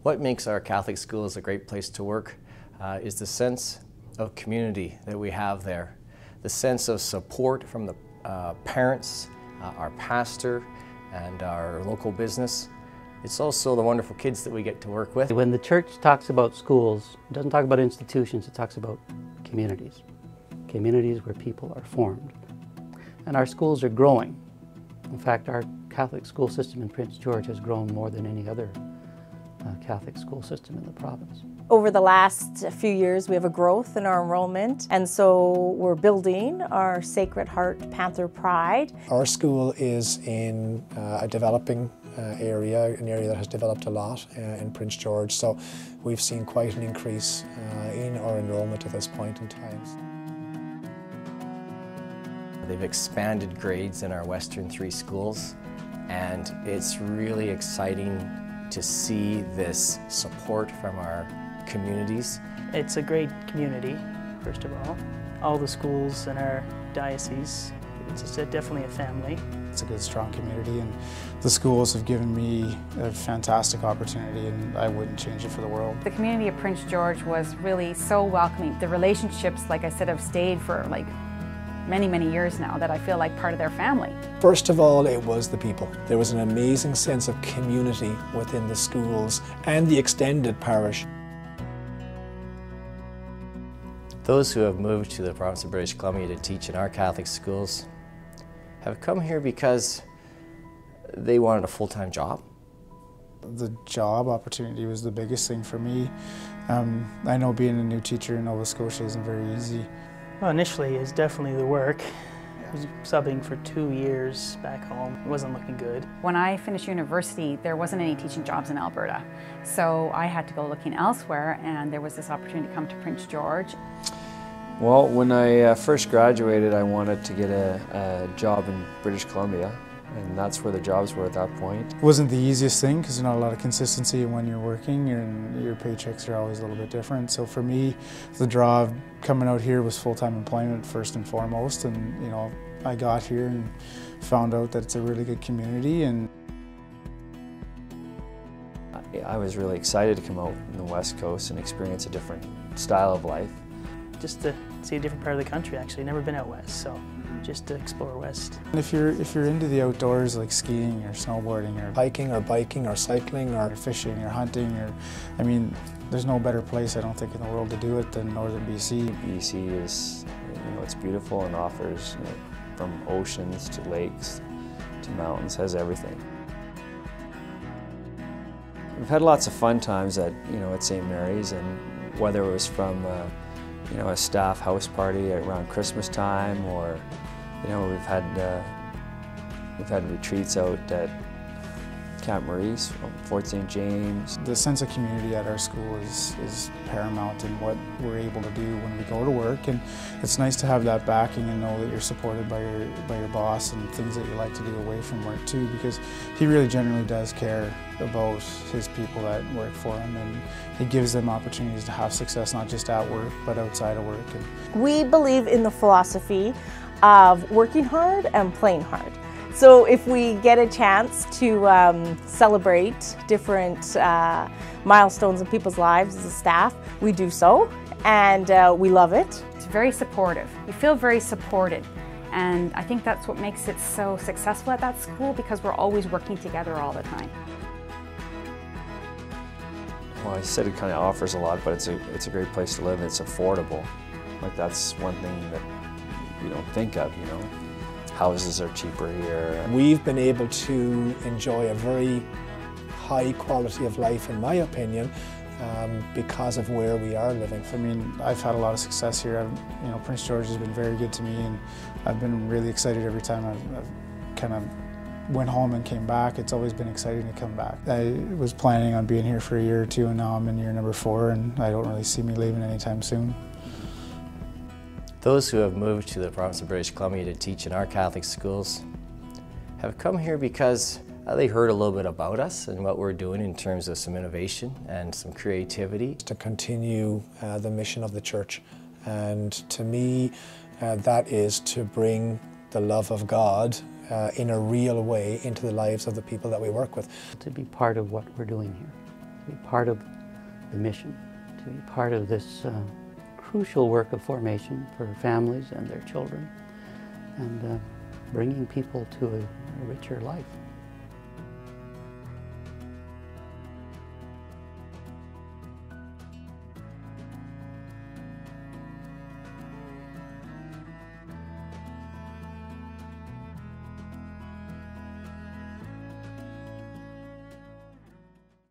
What makes our Catholic schools a great place to work is the sense of community that we have there, the sense of support from the parents, our pastor, and our local business. It's also the wonderful kids that we get to work with. When the church talks about schools, it doesn't talk about institutions, it talks about communities. Communities where people are formed. And our schools are growing. In fact, our Catholic school system in Prince George has grown more than any other Catholic school system in the province. Over the last few years, we have a growth in our enrollment, and so we're building our Sacred Heart Panther Pride. Our school is in a developing area, an area that has developed a lot in Prince George, so we've seen quite an increase in our enrollment at this point in time. They've expanded grades in our Western 3 schools, and it's really exciting to see this support from our communities. It's a great community, first of all. All the schools in our diocese, it's definitely a family. It's a good, strong community, and the schools have given me a fantastic opportunity, and I wouldn't change it for the world. The community of Prince George was really so welcoming. The relationships, like I said, have stayed for many, many years now, that I feel like part of their family. First of all, it was the people. There was an amazing sense of community within the schools and the extended parish. Those who have moved to the province of British Columbia to teach in our Catholic schools have come here because they wanted a full-time job. The job opportunity was the biggest thing for me. I know being a new teacher in Nova Scotia isn't very easy. Well, initially, it's definitely the work. I was subbing for 2 years back home. It wasn't looking good. When I finished university, there wasn't any teaching jobs in Alberta. So I had to go looking elsewhere, and there was this opportunity to come to Prince George. Well, when I first graduated, I wanted to get a job in British Columbia, and that's where the jobs were at that point. It wasn't the easiest thing because there's not a lot of consistency when you're working, and your paychecks are always a little bit different. So for me, the draw of coming out here was full-time employment first and foremost, and you know, I got here and found out that it's a really good community. And I was really excited to come out in the West Coast and experience a different style of life. Just to see a different part of the country, actually. Never been out west, so just to explore west. if you're into the outdoors, like skiing or snowboarding or Hiking or biking or cycling or fishing or hunting, I mean, there's no better place, I don't think, in the world to do it than northern BC. BC is, it's beautiful and offers, from oceans to lakes to mountains, has everything. We've had lots of fun times at St. Mary's, and whether it was from a staff house party around Christmas time, or we've had retreats out at Camp Maurice, Fort St. James. The sense of community at our school is paramount in what we're able to do when we go to work, and it's nice to have that backing and know that you're supported by your boss and things that you like to do away from work too, because he really genuinely does care about his people that work for him, and he gives them opportunities to have success not just at work but outside of work. We believe in the philosophy of working hard and playing hard. So if we get a chance to celebrate different milestones in people's lives as a staff, we do so, and we love it. It's very supportive. You feel very supported. And I think that's what makes it so successful at that school, because we're always working together all the time. Well, I said it kind of offers a lot, but it's a great place to live. It's affordable. Like, that's one thing that you don't think of, Houses are cheaper here. We've been able to enjoy a very high quality of life, in my opinion, because of where we are living. I mean, I've had a lot of success here. Prince George has been very good to me, and I've been really excited every time I've kind of went home and came back. It's always been exciting to come back. I was planning on being here for a year or two, and now I'm in year number 4, and I don't really see me leaving anytime soon. Those who have moved to the province of British Columbia to teach in our Catholic schools have come here because they heard a little bit about us and what we're doing in terms of some innovation and some creativity. To continue the mission of the Church, and to me that is to bring the love of God in a real way into the lives of the people that we work with. To be part of what we're doing here, to be part of the mission, to be part of this crucial work of formation for families and their children, and bringing people to a richer life.